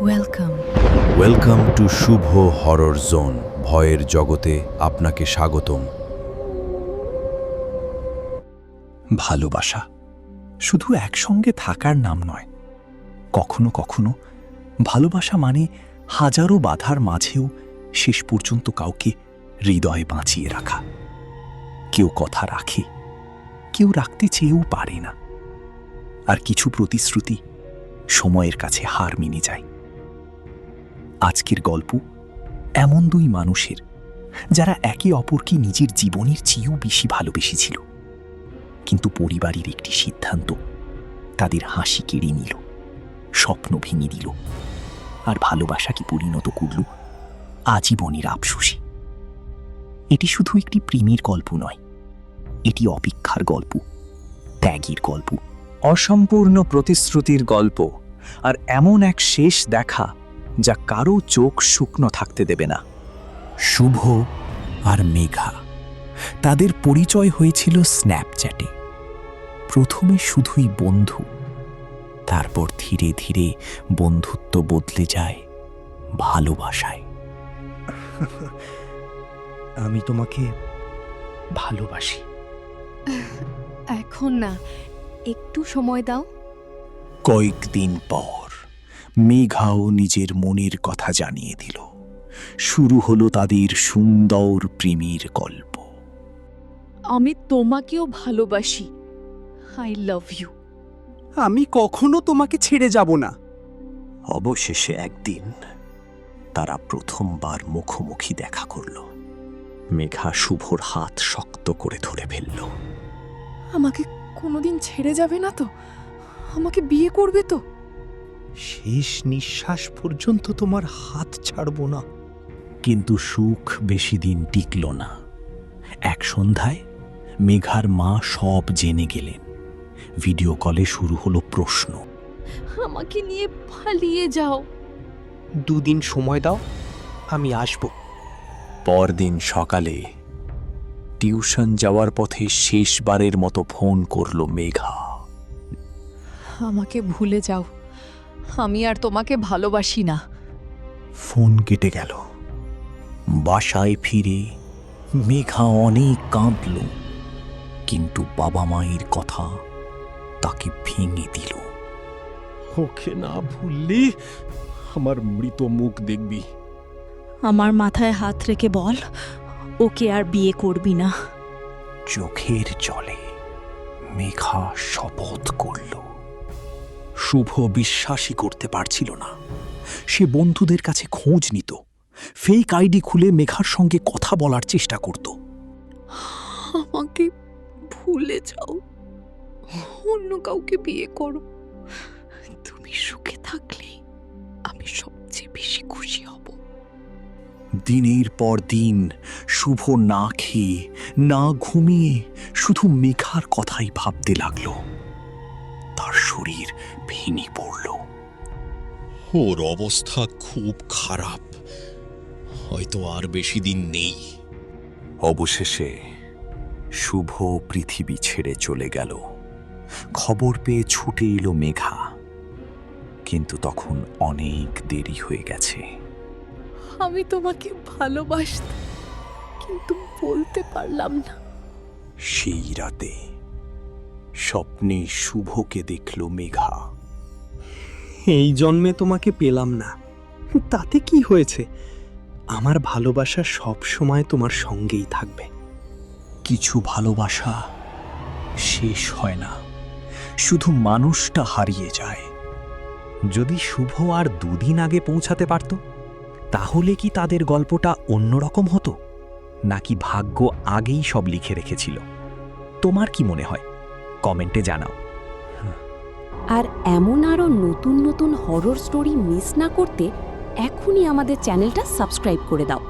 Welcome. Welcome to Shubho horror zone. ভয়ের জগতে আপনাকে স্বাগতম। ভালোবাসা শুধু একসঙ্গে থাকার নাম নয়, কখনো কখনো ভালোবাসা মানে হাজারো বাধার মাঝেও শেষ পর্যন্ত কাউকে হৃদয়ে বাঁচিয়ে রাখা। কেউ কথা রাখে, কেউ রাখতে চেয়েও পারে না, আর কিছু প্রতিশ্রুতি সময়ের কাছে হার মেনে যায়। আজকের গল্প এমন দুই মানুষের, যারা একে অপরকে নিজের জীবনের চেয়েও বেশি ভালোবেসেছিল, কিন্তু পরিবারের একটি সিদ্ধান্ত তাদের হাসি কেড়ে নিল, স্বপ্ন ভেঙে দিল, আর ভালোবাসাকে পরিণত করল আজীবনের আফসোসে। এটি শুধু একটি প্রেমের গল্প নয়, এটি অপেক্ষার গল্প, ত্যাগের গল্প, অসম্পূর্ণ প্রতিশ্রুতির গল্প, আর এমন এক শেষ দেখা যা কারো চোখ শুকনো থাকতে দেবে না। শুভ আর মেঘা, তাদের পরিচয় হয়েছিল স্ন্যাপচ্যাটে। প্রথমে শুধুই বন্ধু, তারপর ধীরে ধীরে বন্ধুত্ব বদলে যায় ভালোবাসায়। আমি তোমাকে ভালোবাসি। এখন না, একটু সময় দাও। কয়েকদিন পর মেঘাও নিজের মনের কথা জানিয়ে দিল। শুরু হলো তাদের সুন্দর প্রেমের গল্প। আমি তোমাকেও ভালোবাসি। I love you. আমি কখনো তোমাকে ছেড়ে যাব না। অবশেষে একদিন তারা প্রথমবার মুখোমুখি দেখা করল। মেঘা শুভর হাত শক্ত করে ধরে ফেলল। আমাকে কোনোদিন ছেড়ে যাবে না তো? আমাকে বিয়ে করবে তো? শেষ নিঃশ্বাস পর্যন্ত তোমার হাত ছাড়ব না। কিন্তু সুখ বেশি দিন টিকল না। এক সন্ধ্যায় মেঘার মা সব জেনে গেলেন। ভিডিও কলে শুরু হলো প্রশ্ন। আমাকে নিয়ে পালিয়ে যাও। 2 দিন সময় দাও, আমি আসব। পরদিন সকালে টিউশন যাওয়ার পথে শেষবারের মতো ফোন করল মেঘা। আমাকে ভুলে যাও, আমি আর তোমাকে ভালোবাসি না। ফোন কেটে গেল। বাসায় ফিরে মেঘা অনেক কাঁদল, কিন্তু বাবা মায়ের কথা তাকে ভেঙে দিল। ওকে না ভুললি আমার মৃত মুখ দেখবি। আমার মাথায় হাত রেখে বল, ওকে আর বিয়ে করবি না। চোখের জলে মেঘা শপথ করল। শুভ বিশ্বাসই করতে পারছিল না। সে বন্ধুদের কাছে খোঁজ নিত, ফেক আইডি খুলে মেঘার সঙ্গে কথা বলার চেষ্টা করত। আমাকে ভুলে যাও, অন্য কাউকে বিয়ে করো। তুমি সুখে থাকলে আমি সবচেয়ে বেশি খুশি হব। দিনের পর দিন শুভ না খেয়ে না ঘুমিয়ে শুধু মেঘার কথাই ভাবতে লাগল। তার শরীর ভেঙে পড়ল। ওর অবস্থা খুব খারাপ, হয়তো আর বেশি দিন নেই। অবশেষে শুভ পৃথিবী ছেড়ে চলে গেল। খবর পেয়ে ছুটে এলো মেঘা, কিন্তু তখন অনেক দেরি হয়ে গেছে। আমি তোমাকে ভালোবাসতাম, কিন্তু বলতে পারলাম না। সেই রাতে স্বপ্নে শুভকে দেখল মেঘা। এই জন্মে তোমাকে পেলাম না, তাতে কি হয়েছে? আমার ভালোবাসা সব সময় তোমার সঙ্গেই থাকবে। কিছু ভালোবাসা শেষ হয় না, শুধু মানুষটা হারিয়ে যায়। যদি শুভ আর 2 দিন আগে পৌঁছাতে পারত, তাহলে কি তাদের গল্পটা অন্যরকম হতো, নাকি ভাগ্য আগেই সব লিখে রেখেছিল? তোমার কি মনে হয়? কমেন্টে জানাও। আর এমন আরও নতুন নতুন হরর স্টোরি মিস না করতে এখনই আমাদের চ্যানেলটা সাবস্ক্রাইব করে দাও।